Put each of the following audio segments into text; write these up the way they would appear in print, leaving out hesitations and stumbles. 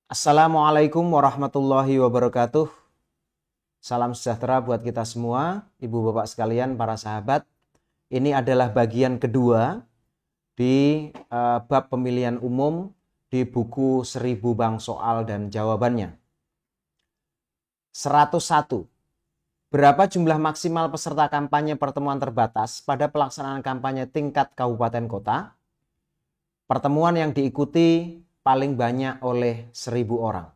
Assalamualaikum warahmatullahi wabarakatuh. Salam sejahtera buat kita semua, ibu bapak sekalian, para sahabat. Ini adalah bagian kedua di bab pemilihan umum di buku 1000 Bank Soal dan Jawabannya. 101. Berapa jumlah maksimal peserta kampanye pertemuan terbatas pada pelaksanaan kampanye tingkat kabupaten kota? Pertemuan yang diikuti paling banyak oleh 1000 orang.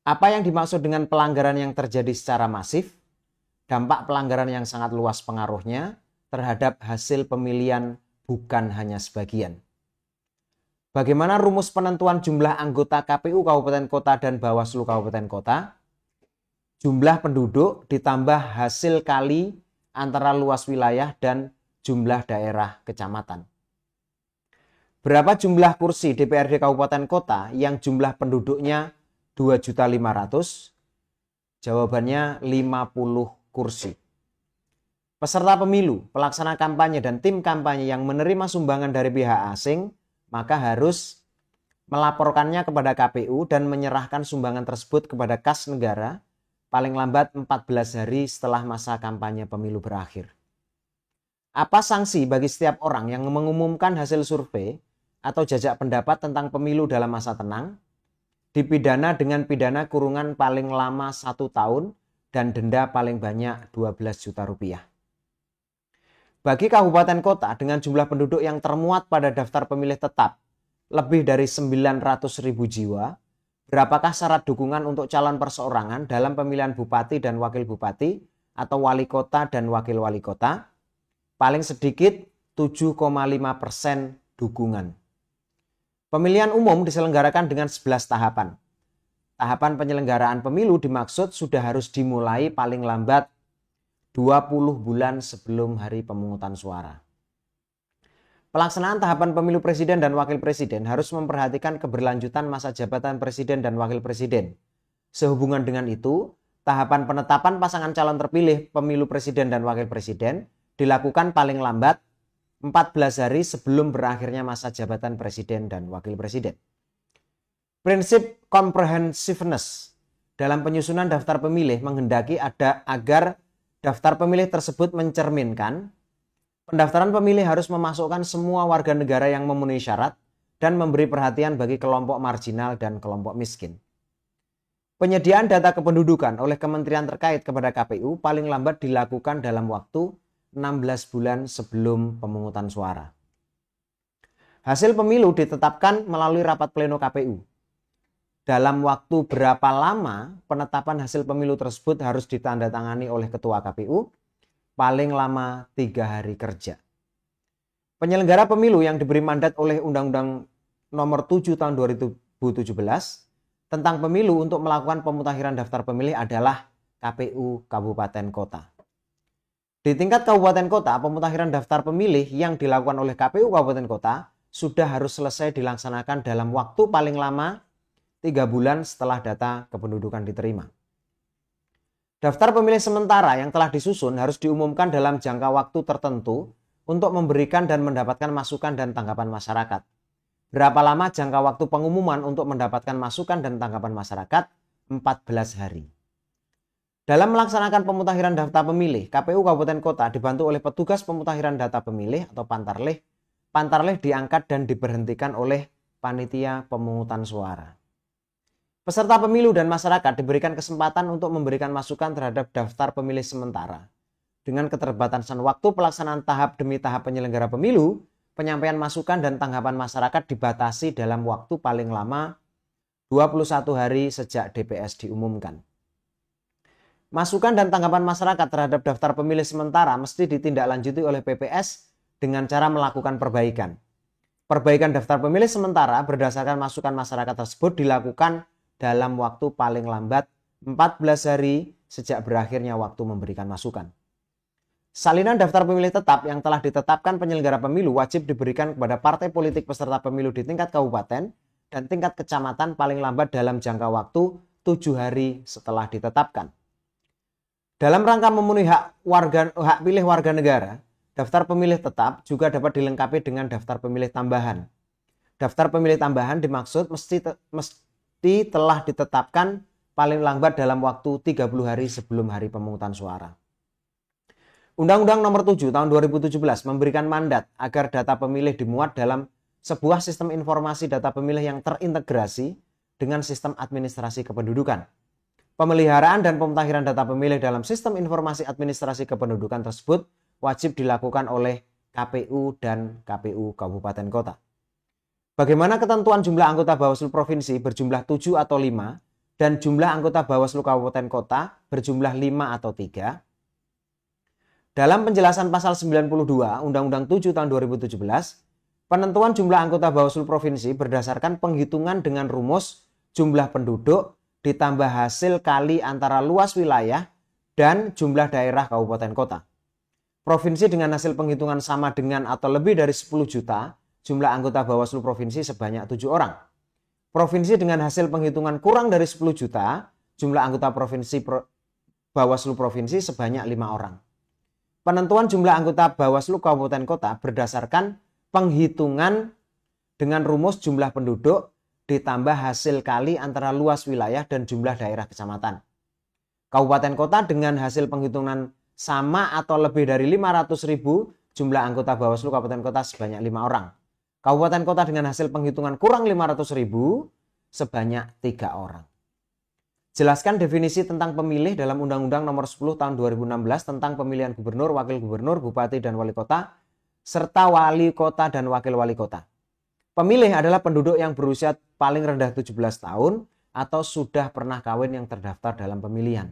Apa yang dimaksud dengan pelanggaran yang terjadi secara masif? Dampak pelanggaran yang sangat luas pengaruhnya terhadap hasil pemilihan bukan hanya sebagian. Bagaimana rumus penentuan jumlah anggota KPU Kabupaten Kota dan Bawaslu Kabupaten Kota? Jumlah penduduk ditambah hasil kali antara luas wilayah dan jumlah daerah kecamatan. Berapa jumlah kursi DPRD Kabupaten Kota yang jumlah penduduknya 2.500.000? Jawabannya 50 kursi. Peserta pemilu, pelaksana kampanye dan tim kampanye yang menerima sumbangan dari pihak asing, maka harus melaporkannya kepada KPU dan menyerahkan sumbangan tersebut kepada kas negara paling lambat 14 hari setelah masa kampanye pemilu berakhir. Apa sanksi bagi setiap orang yang mengumumkan hasil survei atau jajak pendapat tentang pemilu dalam masa tenang? Dipidana dengan pidana kurungan paling lama 1 tahun dan denda paling banyak 12 juta rupiah. Bagi kabupaten kota dengan jumlah penduduk yang termuat pada daftar pemilih tetap lebih dari 900.000 jiwa, berapakah syarat dukungan untuk calon perseorangan dalam pemilihan bupati dan wakil bupati atau wali kota dan wakil wali kota? Paling sedikit 7,5% dukungan. Pemilihan umum diselenggarakan dengan 11 tahapan. Tahapan penyelenggaraan pemilu dimaksud sudah harus dimulai paling lambat 20 bulan sebelum hari pemungutan suara. Pelaksanaan tahapan pemilu presiden dan wakil presiden harus memperhatikan keberlanjutan masa jabatan presiden dan wakil presiden. Sehubungan dengan itu, tahapan penetapan pasangan calon terpilih pemilu presiden dan wakil presiden dilakukan paling lambat 14 hari sebelum berakhirnya masa jabatan presiden dan wakil presiden. Prinsip comprehensiveness dalam penyusunan daftar pemilih menghendaki agar daftar pemilih tersebut mencerminkan pendaftaran pemilih harus memasukkan semua warga negara yang memenuhi syarat dan memberi perhatian bagi kelompok marginal dan kelompok miskin. Penyediaan data kependudukan oleh kementerian terkait kepada KPU paling lambat dilakukan dalam waktu 16 bulan sebelum pemungutan suara. Hasil pemilu ditetapkan melalui rapat pleno KPU. Dalam waktu berapa lama penetapan hasil pemilu tersebut harus ditandatangani oleh Ketua KPU? Paling lama 3 hari kerja. Penyelenggara pemilu yang diberi mandat oleh Undang-Undang Nomor 7 Tahun 2017 tentang pemilu untuk melakukan pemutakhiran daftar pemilih adalah KPU Kabupaten Kota. Di tingkat kabupaten kota, pemutakhiran daftar pemilih yang dilakukan oleh KPU Kabupaten Kota sudah harus selesai dilaksanakan dalam waktu paling lama 3 bulan setelah data kependudukan diterima. Daftar pemilih sementara yang telah disusun harus diumumkan dalam jangka waktu tertentu untuk memberikan dan mendapatkan masukan dan tanggapan masyarakat. Berapa lama jangka waktu pengumuman untuk mendapatkan masukan dan tanggapan masyarakat? 14 hari. Dalam melaksanakan pemutakhiran daftar pemilih, KPU Kabupaten Kota dibantu oleh petugas pemutakhiran data pemilih atau Pantarlih. Pantarlih diangkat dan diberhentikan oleh panitia pemungutan suara. Peserta pemilu dan masyarakat diberikan kesempatan untuk memberikan masukan terhadap daftar pemilih sementara. Dengan keterbatasan waktu pelaksanaan tahap demi tahap penyelenggara pemilu, penyampaian masukan dan tanggapan masyarakat dibatasi dalam waktu paling lama 21 hari sejak DPS diumumkan. Masukan dan tanggapan masyarakat terhadap daftar pemilih sementara mesti ditindaklanjuti oleh PPS dengan cara melakukan perbaikan. Perbaikan daftar pemilih sementara berdasarkan masukan masyarakat tersebut dilakukan dalam waktu paling lambat 14 hari sejak berakhirnya waktu memberikan masukan. Salinan daftar pemilih tetap yang telah ditetapkan penyelenggara pemilu wajib diberikan kepada partai politik peserta pemilu di tingkat kabupaten dan tingkat kecamatan paling lambat dalam jangka waktu 7 hari setelah ditetapkan. Dalam rangka memenuhi hak pilih warga negara, daftar pemilih tetap juga dapat dilengkapi dengan daftar pemilih tambahan. Daftar pemilih tambahan dimaksud bukti telah ditetapkan paling lambat dalam waktu 30 hari sebelum hari pemungutan suara. Undang-Undang Nomor 7 Tahun 2017 memberikan mandat agar data pemilih dimuat dalam sebuah sistem informasi data pemilih yang terintegrasi dengan sistem administrasi kependudukan. Pemeliharaan dan pemutakhiran data pemilih dalam sistem informasi administrasi kependudukan tersebut wajib dilakukan oleh KPU dan KPU Kabupaten Kota. Bagaimana ketentuan jumlah anggota Bawaslu Provinsi berjumlah 7 atau 5 dan jumlah anggota Bawaslu Kabupaten Kota berjumlah 5 atau 3? Dalam penjelasan pasal 92 Undang-Undang 7 tahun 2017, penentuan jumlah anggota Bawaslu Provinsi berdasarkan penghitungan dengan rumus jumlah penduduk ditambah hasil kali antara luas wilayah dan jumlah daerah kabupaten kota. Provinsi dengan hasil penghitungan sama dengan atau lebih dari 10 juta, jumlah anggota Bawaslu Provinsi sebanyak 7 orang. Provinsi dengan hasil penghitungan kurang dari 10 juta, jumlah anggota Bawaslu Provinsi sebanyak 5 orang. Penentuan jumlah anggota Bawaslu Kabupaten Kota berdasarkan penghitungan dengan rumus jumlah penduduk ditambah hasil kali antara luas wilayah dan jumlah daerah kecamatan. Kabupaten Kota dengan hasil penghitungan sama atau lebih dari 500.000, jumlah anggota Bawaslu Kabupaten Kota sebanyak 5 orang. Kabupaten Kota dengan hasil penghitungan kurang 500.000 sebanyak 3 orang. Jelaskan definisi tentang pemilih dalam Undang-Undang Nomor 10 Tahun 2016 tentang pemilihan gubernur, wakil gubernur, bupati dan wali kota, serta wali kota dan wakil wali kota. Pemilih adalah penduduk yang berusia paling rendah 17 tahun atau sudah pernah kawin yang terdaftar dalam pemilihan.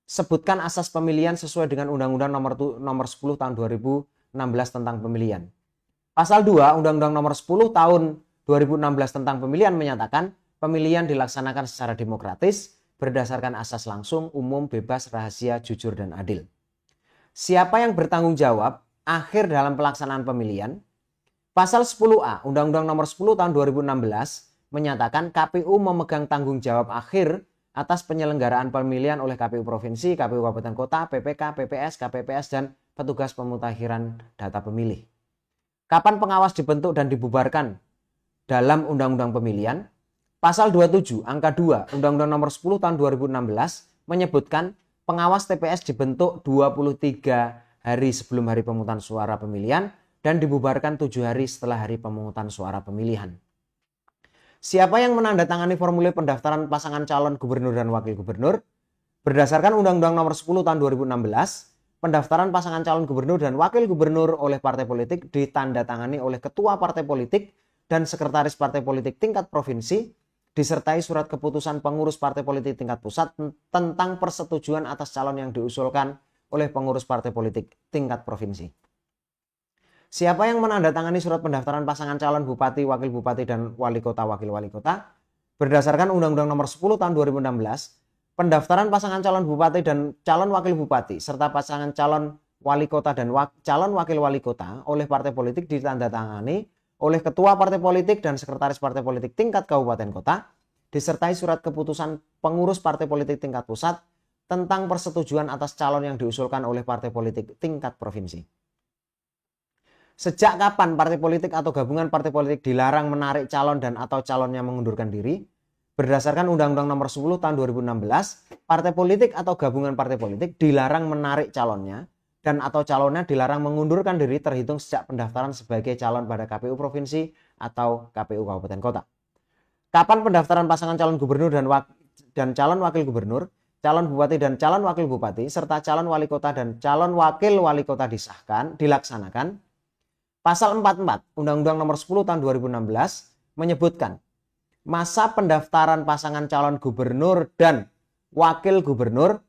Sebutkan asas pemilihan sesuai dengan Undang-Undang Nomor 10 Tahun 2016 tentang pemilihan. Pasal 2 Undang-Undang Nomor 10 Tahun 2016 tentang pemilihan menyatakan pemilihan dilaksanakan secara demokratis berdasarkan asas langsung, umum, bebas, rahasia, jujur, dan adil. Siapa yang bertanggung jawab akhir dalam pelaksanaan pemilihan? Pasal 10A Undang-Undang Nomor 10 Tahun 2016 menyatakan KPU memegang tanggung jawab akhir atas penyelenggaraan pemilihan oleh KPU Provinsi, KPU Kabupaten Kota, PPK, PPS, KPPS, dan petugas pemutakhiran data pemilih. Kapan pengawas dibentuk dan dibubarkan dalam Undang-Undang Pemilihan? Pasal 27 angka 2 Undang-Undang Nomor 10 Tahun 2016 menyebutkan pengawas TPS dibentuk 23 hari sebelum hari pemungutan suara pemilihan dan dibubarkan 7 hari setelah hari pemungutan suara pemilihan. Siapa yang menandatangani formulir pendaftaran pasangan calon gubernur dan wakil gubernur? Berdasarkan Undang-Undang Nomor 10 Tahun 2016, pendaftaran pasangan calon gubernur dan wakil gubernur oleh partai politik ditandatangani oleh ketua partai politik dan sekretaris partai politik tingkat provinsi, disertai surat keputusan pengurus partai politik tingkat pusat tentang persetujuan atas calon yang diusulkan oleh pengurus partai politik tingkat provinsi. Siapa yang menandatangani surat pendaftaran pasangan calon bupati, wakil bupati, dan wali kota, wakil wali kota? Berdasarkan Undang-Undang Nomor 10 Tahun 2016, pendaftaran pasangan calon bupati dan calon wakil bupati, serta pasangan calon wali kota dan calon wakil wali kota oleh partai politik ditandatangani oleh ketua partai politik dan sekretaris partai politik tingkat kabupaten kota, disertai surat keputusan pengurus partai politik tingkat pusat tentang persetujuan atas calon yang diusulkan oleh partai politik tingkat provinsi. Sejak kapan partai politik atau gabungan partai politik dilarang menarik calon dan atau calonnya mengundurkan diri? Berdasarkan Undang-Undang Nomor 10 Tahun 2016, partai politik atau gabungan partai politik dilarang menarik calonnya dan atau calonnya dilarang mengundurkan diri terhitung sejak pendaftaran sebagai calon pada KPU Provinsi atau KPU Kabupaten Kota. Kapan pendaftaran pasangan calon gubernur dan calon wakil gubernur, calon bupati dan calon wakil bupati, serta calon wali kota dan calon wakil wali kota dilaksanakan? Pasal 44 Undang-Undang Nomor 10 Tahun 2016 menyebutkan masa pendaftaran pasangan calon gubernur dan wakil gubernur,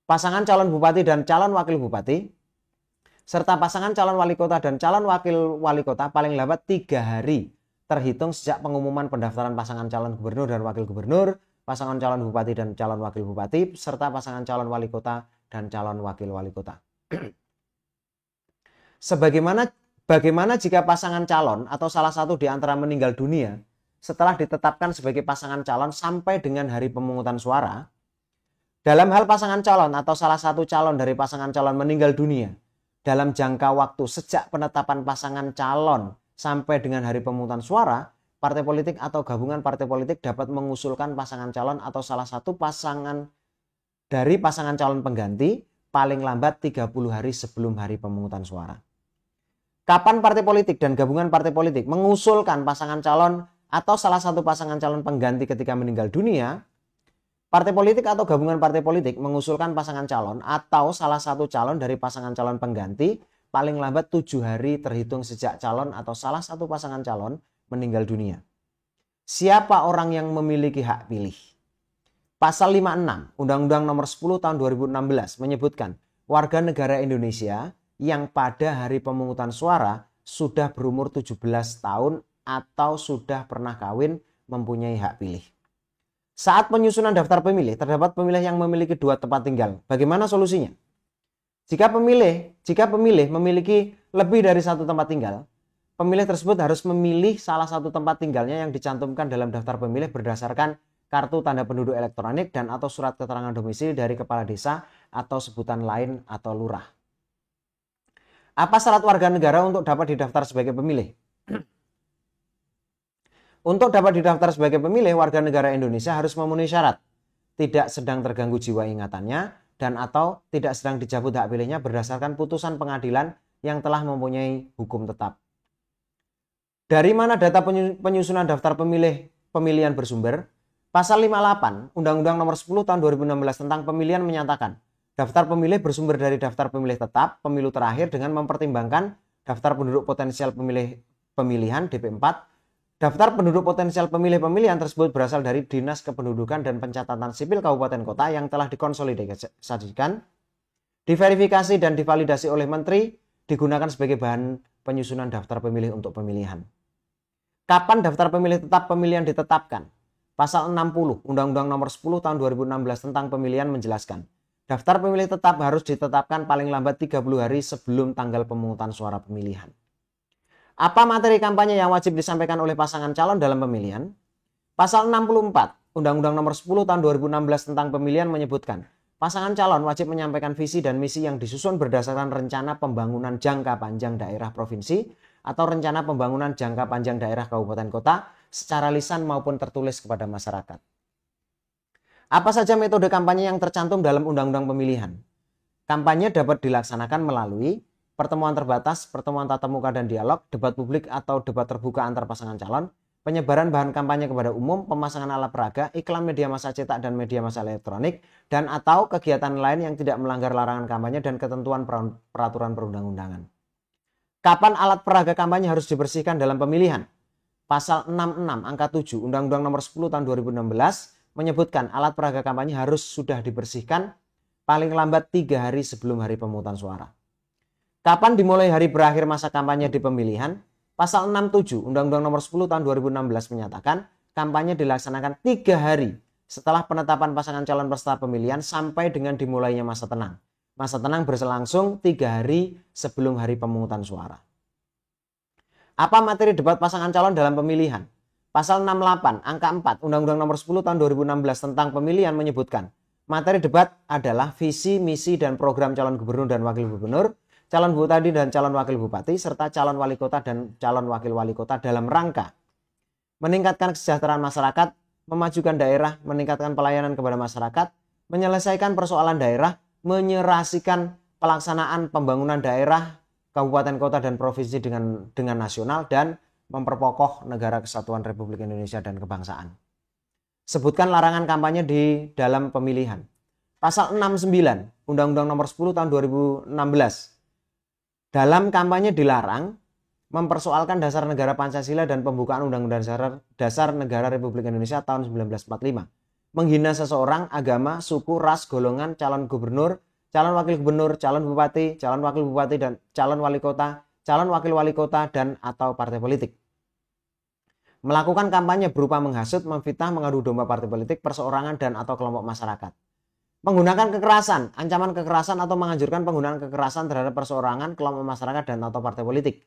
pasangan calon bupati dan calon wakil bupati, serta pasangan calon wali kota dan calon wakil wali kota paling lambat 3 hari terhitung sejak pengumuman pendaftaran pasangan calon gubernur dan wakil gubernur, pasangan calon bupati dan calon wakil bupati, serta pasangan calon wali kota dan calon wakil wali kota. Bagaimana jika pasangan calon atau salah satu di antara meninggal dunia setelah ditetapkan sebagai pasangan calon sampai dengan hari pemungutan suara? Dalam hal pasangan calon atau salah satu calon dari pasangan calon meninggal dunia dalam jangka waktu sejak penetapan pasangan calon sampai dengan hari pemungutan suara, partai politik atau gabungan partai politik dapat mengusulkan pasangan calon atau salah satu pasangan dari pasangan calon pengganti paling lambat 30 hari sebelum hari pemungutan suara. Kapan partai politik dan gabungan partai politik mengusulkan pasangan calon atau salah satu pasangan calon pengganti ketika meninggal dunia? Partai politik atau gabungan partai politik mengusulkan pasangan calon atau salah satu calon dari pasangan calon pengganti paling lambat 7 hari terhitung sejak calon atau salah satu pasangan calon meninggal dunia. Siapa orang yang memiliki hak pilih? Pasal 56 Undang-Undang Nomor 10 Tahun 2016 menyebutkan warga negara Indonesia yang pada hari pemungutan suara sudah berumur 17 tahun atau sudah pernah kawin mempunyai hak pilih. Saat penyusunan daftar pemilih terdapat pemilih yang memiliki 2 tempat tinggal. Bagaimana solusinya? Jika pemilih memiliki lebih dari 1 tempat tinggal, pemilih tersebut harus memilih salah satu tempat tinggalnya yang dicantumkan dalam daftar pemilih berdasarkan kartu tanda penduduk elektronik dan atau surat keterangan domisili dari kepala desa atau sebutan lain atau lurah. Apa syarat warga negara untuk dapat didaftar sebagai pemilih? Untuk dapat didaftar sebagai pemilih, warga negara Indonesia harus memenuhi syarat tidak sedang terganggu jiwa ingatannya dan atau tidak sedang dicabut hak pilihnya berdasarkan putusan pengadilan yang telah mempunyai hukum tetap. Dari mana data penyusunan daftar pemilihan bersumber? Pasal 58 Undang-Undang Nomor 10 Tahun 2016 tentang pemilihan menyatakan daftar pemilih bersumber dari daftar pemilih tetap pemilu terakhir dengan mempertimbangkan daftar penduduk potensial pemilihan DP4. Daftar penduduk potensial pemilihan tersebut berasal dari Dinas Kependudukan dan Pencatatan Sipil Kabupaten Kota yang telah dikonsolidasikan, diverifikasi dan divalidasi oleh Menteri, digunakan sebagai bahan penyusunan daftar pemilih untuk pemilihan. Kapan daftar pemilih tetap pemilihan ditetapkan? Pasal 60 Undang-Undang Nomor 10 Tahun 2016 tentang pemilihan menjelaskan, daftar pemilih tetap harus ditetapkan paling lambat 30 hari sebelum tanggal pemungutan suara pemilihan. Apa materi kampanye yang wajib disampaikan oleh pasangan calon dalam pemilihan? Pasal 64 Undang-Undang Nomor 10 Tahun 2016 tentang pemilihan menyebutkan, pasangan calon wajib menyampaikan visi dan misi yang disusun berdasarkan rencana pembangunan jangka panjang daerah provinsi atau rencana pembangunan jangka panjang daerah kabupaten kota secara lisan maupun tertulis kepada masyarakat. Apa saja metode kampanye yang tercantum dalam Undang-Undang Pemilihan? Kampanye dapat dilaksanakan melalui pertemuan terbatas, pertemuan tatap muka dan dialog, debat publik atau debat terbuka antar pasangan calon, penyebaran bahan kampanye kepada umum, pemasangan alat peraga, iklan media massa cetak dan media massa elektronik, dan atau kegiatan lain yang tidak melanggar larangan kampanye dan ketentuan peraturan perundang-undangan. Kapan alat peraga kampanye harus dibersihkan dalam pemilihan? Pasal 66 angka 7 Undang-Undang Nomor 10 Tahun 2016 menyebutkan alat peraga kampanye harus sudah dibersihkan paling lambat 3 hari sebelum hari pemungutan suara. Kapan dimulai hari berakhir masa kampanye di pemilihan? Pasal 67 Undang-Undang Nomor 10 Tahun 2016 menyatakan kampanye dilaksanakan 3 hari setelah penetapan pasangan calon peserta pemilihan sampai dengan dimulainya masa tenang. Masa tenang berlangsung 3 hari sebelum hari pemungutan suara. Apa materi debat pasangan calon dalam pemilihan? Pasal 68 angka 4 Undang-Undang Nomor 10 Tahun 2016 tentang pemilihan menyebutkan materi debat adalah visi, misi, dan program calon gubernur dan wakil gubernur, calon bupati dan calon wakil bupati, serta calon wali kota dan calon wakil wali kota dalam rangka meningkatkan kesejahteraan masyarakat, memajukan daerah, meningkatkan pelayanan kepada masyarakat, menyelesaikan persoalan daerah, menyerasikan pelaksanaan pembangunan daerah, kabupaten kota dan provinsi dengan nasional, dan memperkokoh negara kesatuan Republik Indonesia dan kebangsaan. Sebutkan larangan kampanye di dalam pemilihan. Pasal 69 Undang-Undang Nomor 10 Tahun 2016. Dalam kampanye dilarang mempersoalkan dasar negara Pancasila dan pembukaan Undang-Undang Dasar Negara Republik Indonesia tahun 1945. Menghina seseorang, agama, suku, ras, golongan, calon gubernur, calon wakil gubernur, calon bupati, calon wakil bupati, dan calon wali kota, calon wakil wali kota, dan atau partai politik. Melakukan kampanye berupa menghasut, memfitnah, mengadu domba partai politik, perseorangan, dan atau kelompok masyarakat. Menggunakan kekerasan, ancaman kekerasan atau menganjurkan penggunaan kekerasan terhadap perseorangan, kelompok masyarakat, dan atau partai politik.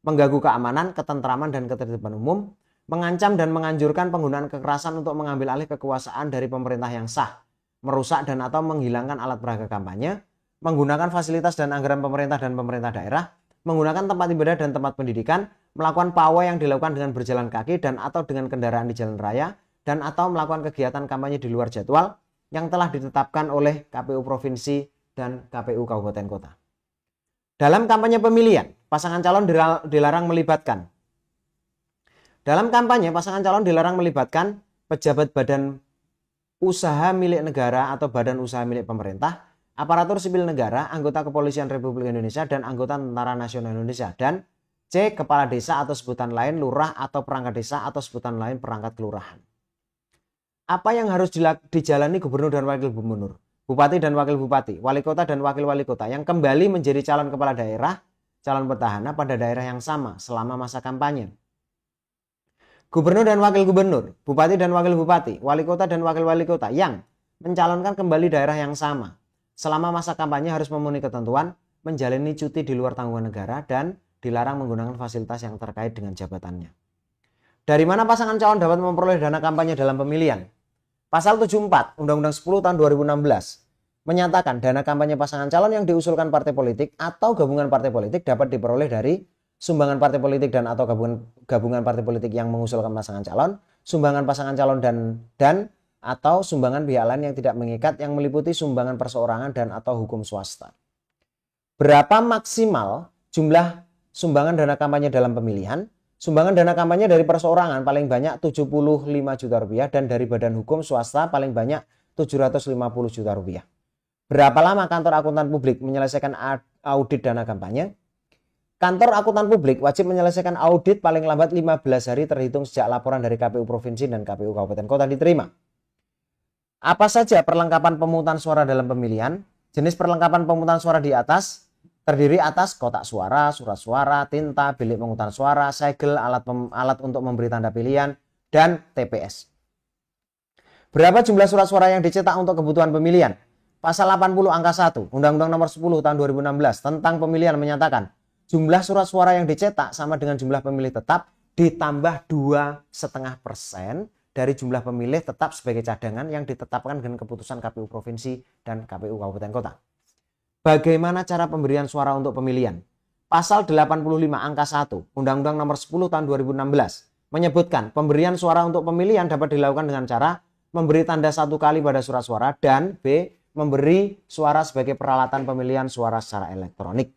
Mengganggu keamanan, ketentraman, dan ketertiban umum. Mengancam dan menganjurkan penggunaan kekerasan untuk mengambil alih kekuasaan dari pemerintah yang sah. Merusak dan atau menghilangkan alat peraga kampanye. Menggunakan fasilitas dan anggaran pemerintah dan pemerintah daerah. menggunakan tempat ibadah dan tempat pendidikan, melakukan pawai yang dilakukan dengan berjalan kaki dan atau dengan kendaraan di jalan raya, dan atau melakukan kegiatan kampanye di luar jadwal yang telah ditetapkan oleh KPU Provinsi dan KPU Kabupaten Kota. Dalam kampanye pemilihan, pasangan calon dilarang melibatkan. Dalam kampanye, pasangan calon dilarang melibatkan pejabat badan usaha milik negara atau badan usaha milik pemerintah, aparatur sipil negara, anggota Kepolisian Republik Indonesia, dan anggota Tentara Nasional Indonesia. Dan C. Kepala desa atau sebutan lain lurah atau perangkat desa atau sebutan lain perangkat kelurahan. Apa yang harus dijalani gubernur dan wakil gubernur, bupati dan wakil bupati, wali kota dan wakil wali kota yang kembali menjadi calon kepala daerah, calon petahana pada daerah yang sama selama masa kampanye? Gubernur dan wakil gubernur, bupati dan wakil bupati, wali kota dan wakil wali kota yang mencalonkan kembali daerah yang sama selama masa kampanye harus memenuhi ketentuan menjalani cuti di luar tanggungan negara dan dilarang menggunakan fasilitas yang terkait dengan jabatannya. Dari mana pasangan calon dapat memperoleh dana kampanye dalam pemilihan? Pasal 74 Undang-Undang 10 tahun 2016 menyatakan dana kampanye pasangan calon yang diusulkan partai politik atau gabungan partai politik dapat diperoleh dari sumbangan partai politik dan atau gabungan partai politik yang mengusulkan pasangan calon, sumbangan pasangan calon dan atau sumbangan pihak lain yang tidak mengikat yang meliputi sumbangan perseorangan dan atau hukum swasta. Berapa maksimal jumlah sumbangan dana kampanye dalam pemilihan? Sumbangan dana kampanye dari perseorangan paling banyak 75 juta rupiah dan dari badan hukum swasta paling banyak 750 juta rupiah. Berapa lama kantor akuntan publik menyelesaikan audit dana kampanye? Kantor akuntan publik wajib menyelesaikan audit paling lambat 15 hari terhitung sejak laporan dari KPU Provinsi dan KPU Kabupaten Kota diterima. Apa saja perlengkapan pemungutan suara dalam pemilihan? Jenis perlengkapan pemungutan suara di atas terdiri atas kotak suara, surat suara, tinta, bilik pemungutan suara, segel, alat untuk memberi tanda pilihan, dan TPS. Berapa jumlah surat suara yang dicetak untuk kebutuhan pemilihan? Pasal 80 angka 1 Undang-Undang nomor 10 tahun 2016 tentang pemilihan menyatakan jumlah surat suara yang dicetak sama dengan jumlah pemilih tetap ditambah 2,5% dari jumlah pemilih tetap sebagai cadangan yang ditetapkan dengan keputusan KPU Provinsi dan KPU Kabupaten Kota. Bagaimana cara pemberian suara untuk pemilihan? Pasal 85 angka 1 Undang-Undang nomor 10 tahun 2016 menyebutkan pemberian suara untuk pemilihan dapat dilakukan dengan cara memberi tanda 1 kali pada surat suara dan B. memberi suara sebagai peralatan pemilihan suara secara elektronik.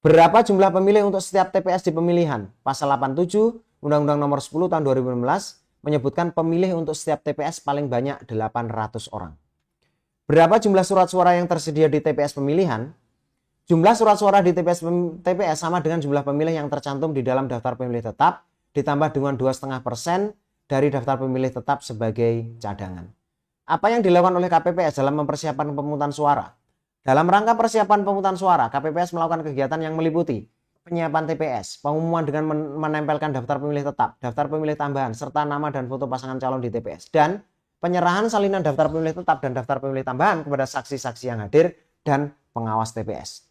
Berapa jumlah pemilih untuk setiap TPS di pemilihan? Pasal 87 Undang-Undang nomor 10 tahun 2016 menyebutkan pemilih untuk setiap TPS paling banyak 800 orang. Berapa jumlah surat suara yang tersedia di TPS pemilihan? Jumlah surat suara di TPS sama dengan jumlah pemilih yang tercantum di dalam daftar pemilih tetap ditambah dengan 2,5% dari daftar pemilih tetap sebagai cadangan. Apa yang dilakukan oleh KPPS dalam mempersiapkan pemungutan suara? Dalam rangka persiapan pemungutan suara, KPPS melakukan kegiatan yang meliputi penyiapan TPS, pengumuman dengan menempelkan daftar pemilih tetap, daftar pemilih tambahan, serta nama dan foto pasangan calon di TPS, dan penyerahan salinan daftar pemilih tetap dan daftar pemilih tambahan kepada saksi-saksi yang hadir dan pengawas TPS.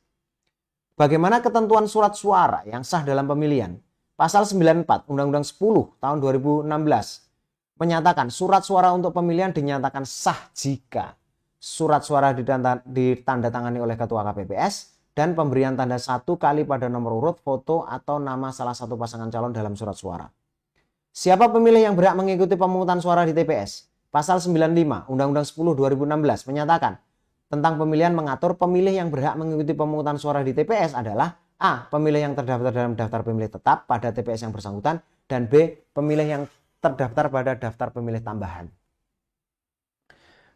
Bagaimana ketentuan surat suara yang sah dalam pemilihan? Pasal 94 Undang-Undang 10 tahun 2016 menyatakan surat suara untuk pemilihan dinyatakan sah jika surat suara ditandatangani oleh Ketua KPPS dan pemberian tanda 1 kali pada nomor urut, foto, atau nama salah satu pasangan calon dalam surat suara. Siapa pemilih yang berhak mengikuti pemungutan suara di TPS? Pasal 95 Undang-Undang 10 2016 menyatakan tentang pemilihan mengatur pemilih yang berhak mengikuti pemungutan suara di TPS adalah A. Pemilih yang terdaftar dalam daftar pemilih tetap pada TPS yang bersangkutan, dan B. Pemilih yang terdaftar pada daftar pemilih tambahan.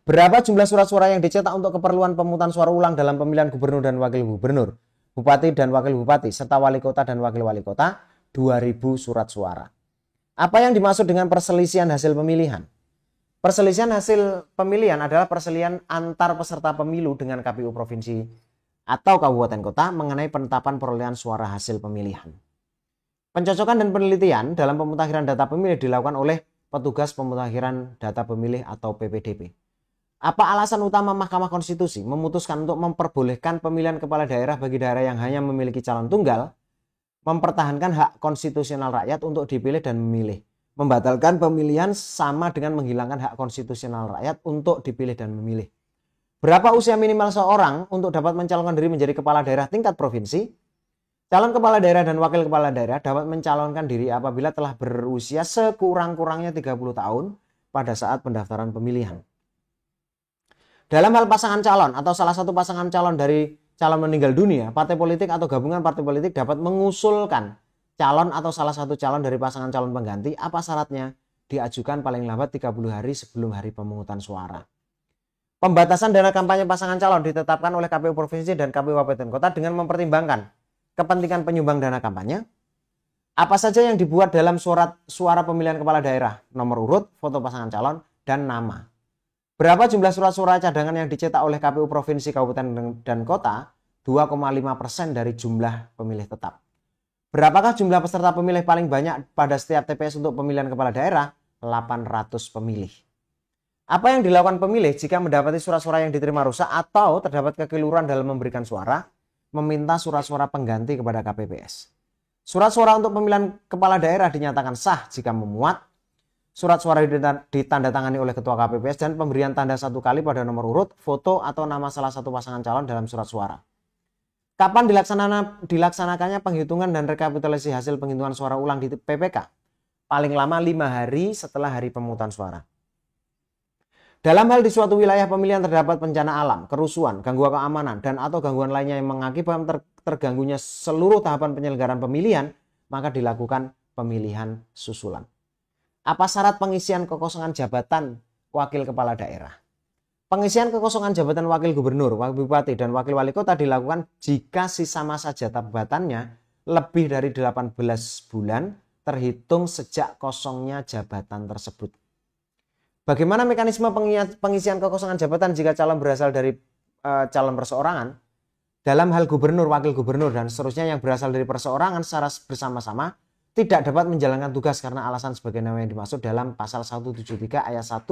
Berapa jumlah surat suara yang dicetak untuk keperluan pemungutan suara ulang dalam pemilihan gubernur dan wakil gubernur, bupati dan wakil bupati, serta wali kota dan wakil wali kota? 2.000 surat suara. Apa yang dimaksud dengan perselisihan hasil pemilihan? Perselisihan hasil pemilihan adalah perselisihan antar peserta pemilu dengan KPU Provinsi atau Kabupaten Kota mengenai penetapan perolehan suara hasil pemilihan. Pencocokan dan penelitian dalam pemutakhiran data pemilih dilakukan oleh petugas pemutakhiran data pemilih atau PPDP. Apa alasan utama Mahkamah Konstitusi memutuskan untuk memperbolehkan pemilihan kepala daerah bagi daerah yang hanya memiliki calon tunggal, mempertahankan hak konstitusional rakyat untuk dipilih dan memilih, membatalkan pemilihan sama dengan menghilangkan hak konstitusional rakyat untuk dipilih dan memilih? Berapa usia minimal seorang untuk dapat mencalonkan diri menjadi kepala daerah tingkat provinsi? Calon kepala daerah dan wakil kepala daerah dapat mencalonkan diri apabila telah berusia sekurang-kurangnya 30 tahun pada saat pendaftaran pemilihan. Dalam hal pasangan calon atau salah satu pasangan calon dari calon meninggal dunia, partai politik atau gabungan partai politik dapat mengusulkan calon atau salah satu calon dari pasangan calon pengganti. Apa syaratnya? Diajukan paling lambat 30 hari sebelum hari pemungutan suara. Pembatasan dana kampanye pasangan calon ditetapkan oleh KPU Provinsi dan KPU Kabupaten Kota dengan mempertimbangkan kepentingan penyumbang dana kampanye, apa saja yang dibuat dalam surat suara pemilihan kepala daerah, nomor urut, foto pasangan calon, dan nama. Berapa jumlah surat suara cadangan yang dicetak oleh KPU Provinsi, Kabupaten, dan Kota? 2,5% dari jumlah pemilih tetap. Berapakah jumlah peserta pemilih paling banyak pada setiap TPS untuk pemilihan kepala daerah? 800 pemilih. Apa yang dilakukan pemilih jika mendapati surat suara yang diterima rusak atau terdapat kekeliruan dalam memberikan suara? Meminta surat suara pengganti kepada KPPS. Surat suara untuk pemilihan kepala daerah dinyatakan sah jika memuat surat suara ditandatangani oleh ketua KPPS dan pemberian tanda 1 kali pada nomor urut, foto atau nama salah satu pasangan calon dalam surat suara. Kapan dilaksanakannya penghitungan dan rekapitulasi hasil penghitungan suara ulang di PPK? Paling lama 5 hari setelah hari pemungutan suara. Dalam hal di suatu wilayah pemilihan terdapat bencana alam, kerusuhan, gangguan keamanan, dan atau gangguan lainnya yang mengakibatkan terganggunya seluruh tahapan penyelenggaraan pemilihan, maka dilakukan pemilihan susulan. Apa syarat pengisian kekosongan jabatan wakil kepala daerah? Pengisian kekosongan jabatan wakil gubernur, wakil bupati, dan wakil wali kota dilakukan jika sisa masa jabatannya lebih dari 18 bulan terhitung sejak kosongnya jabatan tersebut. Bagaimana mekanisme pengisian kekosongan jabatan jika calon berasal dari calon perseorangan? Dalam hal gubernur, wakil gubernur, dan seterusnya yang berasal dari perseorangan secara bersama-sama tidak dapat menjalankan tugas karena alasan sebagaimana yang dimaksud dalam pasal 173 ayat 1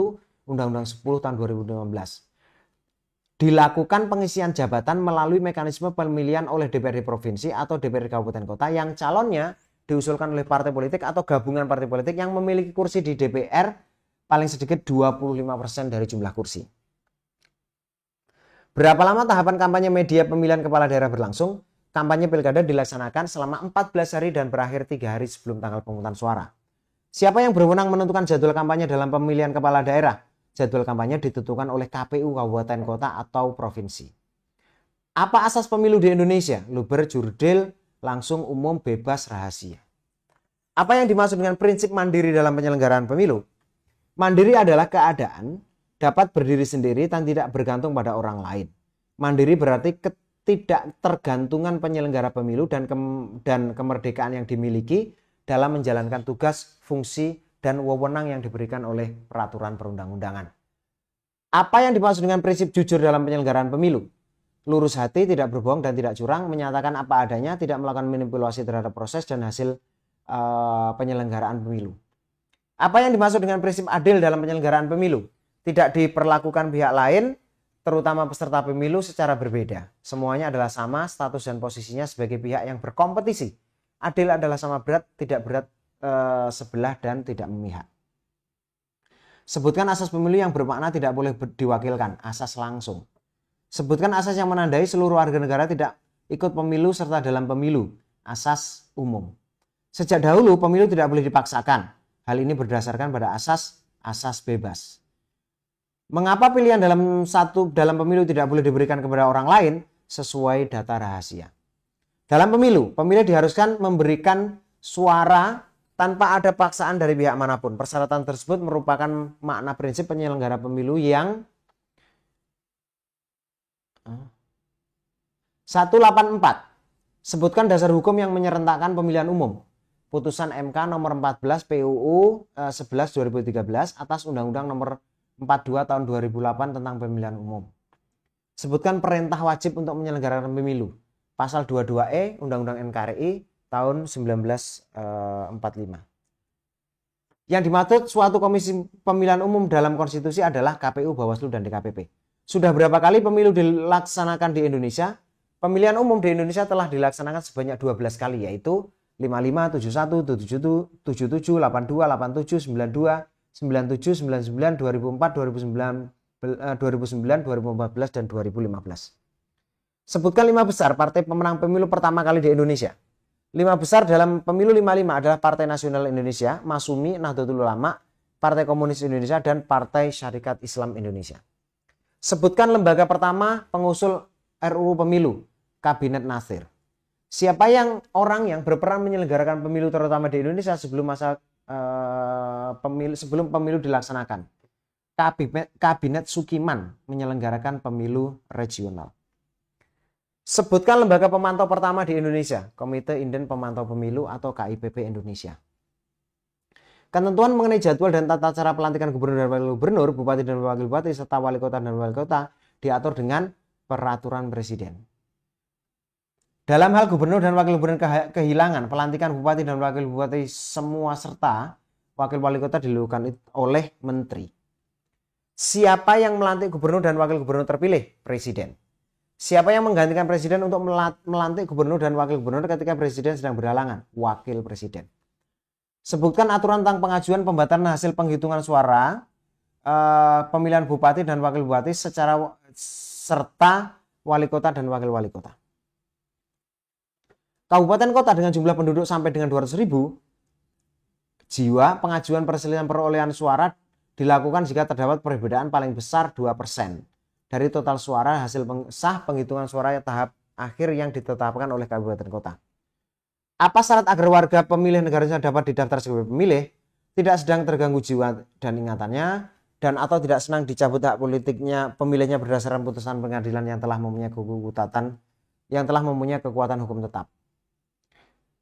Undang-Undang 10 tahun 2015. Dilakukan pengisian jabatan melalui mekanisme pemilihan oleh DPRD Provinsi atau DPRD Kabupaten Kota yang calonnya diusulkan oleh partai politik atau gabungan partai politik yang memiliki kursi di DPR paling sedikit 25% dari jumlah kursi. Berapa lama tahapan kampanye media pemilihan kepala daerah berlangsung? Kampanye pilkada dilaksanakan selama 14 hari dan berakhir 3 hari sebelum tanggal pemungutan suara. Siapa yang berwenang menentukan jadwal kampanye dalam pemilihan kepala daerah? Jadwal kampanye ditentukan oleh KPU Kabupaten Kota atau Provinsi. Apa asas pemilu di Indonesia? Luber, jurdil, langsung, umum, bebas, rahasia. Apa yang dimaksud dengan prinsip mandiri dalam penyelenggaraan pemilu? Mandiri adalah keadaan dapat berdiri sendiri dan tidak bergantung pada orang lain. Mandiri berarti ketidaktergantungan penyelenggara pemilu dan kemerdekaan yang dimiliki dalam menjalankan tugas, fungsi, dan wewenang yang diberikan oleh peraturan perundang-undangan. Apa yang dimaksud dengan prinsip jujur dalam penyelenggaraan pemilu? Lurus hati, tidak berbohong dan tidak curang, menyatakan apa adanya, tidak melakukan manipulasi terhadap proses dan hasil penyelenggaraan pemilu. Apa yang dimaksud dengan prinsip adil dalam penyelenggaraan pemilu? Tidak diperlakukan pihak lain, terutama peserta pemilu secara berbeda. Semuanya adalah sama status dan posisinya sebagai pihak yang berkompetisi. Adil adalah sama berat, tidak berat sebelah dan tidak memihak. Sebutkan asas pemilu yang bermakna tidak boleh diwakilkan, asas langsung. Sebutkan asas yang menandai seluruh warga negara tidak ikut pemilu serta dalam pemilu, asas umum. Sejak dahulu pemilu tidak boleh dipaksakan. Hal ini berdasarkan pada asas bebas. Mengapa pilihan dalam pemilu tidak boleh diberikan kepada orang lain sesuai data rahasia? Dalam pemilu, pemilih diharuskan memberikan suara tanpa ada paksaan dari pihak manapun. Persyaratan tersebut merupakan makna prinsip penyelenggara pemilu yang 184. Sebutkan dasar hukum yang menyerentakkan pemilihan umum. Putusan MK nomor 14 PUU 11 2013 atas Undang-Undang nomor 42 tahun 2008 tentang pemilihan umum. Sebutkan perintah wajib untuk menyelenggarakan pemilu. Pasal 22E Undang-Undang NKRI tahun 1945. Yang dimaksud suatu komisi pemilihan umum dalam konstitusi adalah KPU, Bawaslu, dan DKPP. Sudah berapa kali pemilu dilaksanakan di Indonesia? Pemilihan umum di Indonesia telah dilaksanakan sebanyak 12 kali, yaitu 55, 71, 77, 82, 87, 92, 97, 99, 2004, 2009, 2009, 2014, dan 2015. Sebutkan 5 besar partai pemenang pemilu pertama kali di Indonesia. 5 besar dalam pemilu 55 adalah Partai Nasional Indonesia, Masumi, Nahdlatul Ulama, Partai Komunis Indonesia, dan Partai Syarikat Islam Indonesia. Sebutkan lembaga pertama pengusul RUU Pemilu, Kabinet Natsir. Siapa orang yang berperan menyelenggarakan pemilu terutama di Indonesia sebelum pemilu dilaksanakan? Kabinet Sukiman menyelenggarakan pemilu regional. Sebutkan lembaga pemantau pertama di Indonesia, Komite Inden Pemantau Pemilu atau KIPP Indonesia. Ketentuan mengenai jadwal dan tata cara pelantikan gubernur dan wakil gubernur, bupati dan wakil bupati, serta wali kota dan wali kota diatur dengan peraturan presiden. Dalam hal gubernur dan wakil gubernur kehilangan, pelantikan bupati dan wakil bupati semua serta wakil wali kota dilakukan oleh menteri. Siapa yang melantik gubernur dan wakil gubernur terpilih? Presiden. Siapa yang menggantikan presiden untuk melantik gubernur dan wakil gubernur ketika presiden sedang berhalangan? Wakil presiden. Sebutkan aturan tentang pengajuan pembatalan hasil penghitungan suara pemilihan bupati dan wakil bupati serta wali kota dan wakil wali kota. Kabupaten kota dengan jumlah penduduk sampai dengan 200.000 jiwa, pengajuan perselisihan perolehan suara dilakukan jika terdapat perbedaan paling besar 2% dari total suara hasil sah penghitungan suara tahap akhir yang ditetapkan oleh kabupaten kota. Apa syarat agar warga pemilih negara Indonesia dapat didaftar sebagai pemilih? Tidak sedang terganggu jiwa dan ingatannya, dan atau tidak senang dicabut hak politiknya pemilihnya berdasarkan putusan pengadilan yang telah mempunyai kekuatan hukum tetap.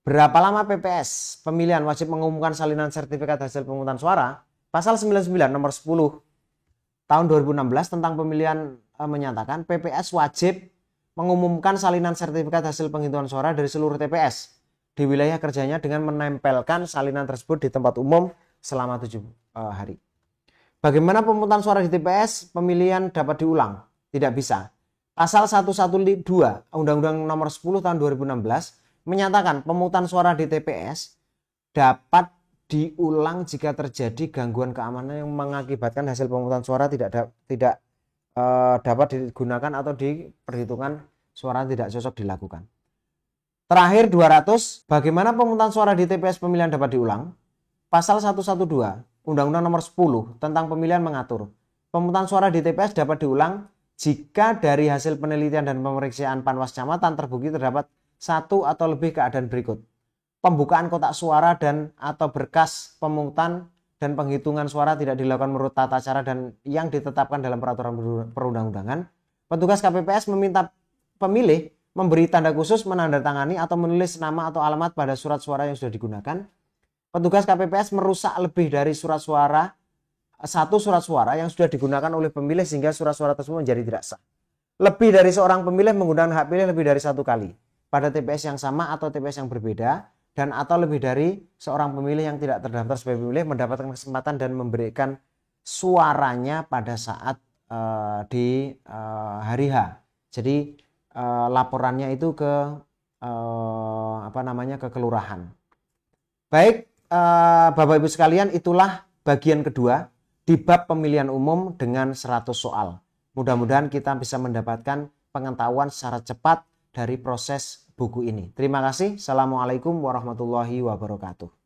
Berapa lama PPS pemilihan wajib mengumumkan salinan sertifikat hasil pemungutan suara? Pasal 99 nomor 10 tahun 2016 tentang pemilihan menyatakan PPS wajib mengumumkan salinan sertifikat hasil penghitungan suara dari seluruh TPS di wilayah kerjanya dengan menempelkan salinan tersebut di tempat umum selama 7 hari. Bagaimana pemungutan suara di TPS pemilihan dapat diulang? Tidak bisa. Pasal 112 Undang-Undang nomor 10 tahun 2016 menyatakan pemungutan suara di TPS dapat diulang jika terjadi gangguan keamanan yang mengakibatkan hasil pemungutan suara tidak dapat digunakan atau di perhitungan suara tidak cocok dilakukan. Terakhir 200, bagaimana pemungutan suara di TPS pemilihan dapat diulang? Pasal 112 Undang-Undang nomor 10 tentang pemilihan mengatur pemungutan suara di TPS dapat diulang jika dari hasil penelitian dan pemeriksaan Panwas Kecamatan terbukti terdapat satu atau lebih keadaan berikut. Pembukaan kotak suara dan atau berkas pemungutan dan penghitungan suara tidak dilakukan menurut tata cara dan yang ditetapkan dalam peraturan perundang-undangan. Petugas KPPS meminta pemilih memberi tanda khusus, menandatangani atau menulis nama atau alamat pada surat suara yang sudah digunakan. Petugas KPPS merusak lebih dari satu surat suara yang sudah digunakan oleh pemilih sehingga surat suara tersebut menjadi tidak sah. Lebih dari seorang pemilih menggunakan hak pilih lebih dari satu kali pada TPS yang sama atau TPS yang berbeda, dan atau lebih dari seorang pemilih yang tidak terdaftar sebagai pemilih mendapatkan kesempatan dan memberikan suaranya pada saat di hari H. Jadi laporannya itu ke ke kelurahan. Baik, Bapak Ibu sekalian, itulah bagian kedua di bab pemilihan umum dengan 100 soal. Mudah-mudahan kita bisa mendapatkan pengetahuan secara cepat dari proses buku ini. Terima kasih. Assalamualaikum warahmatullahi wabarakatuh.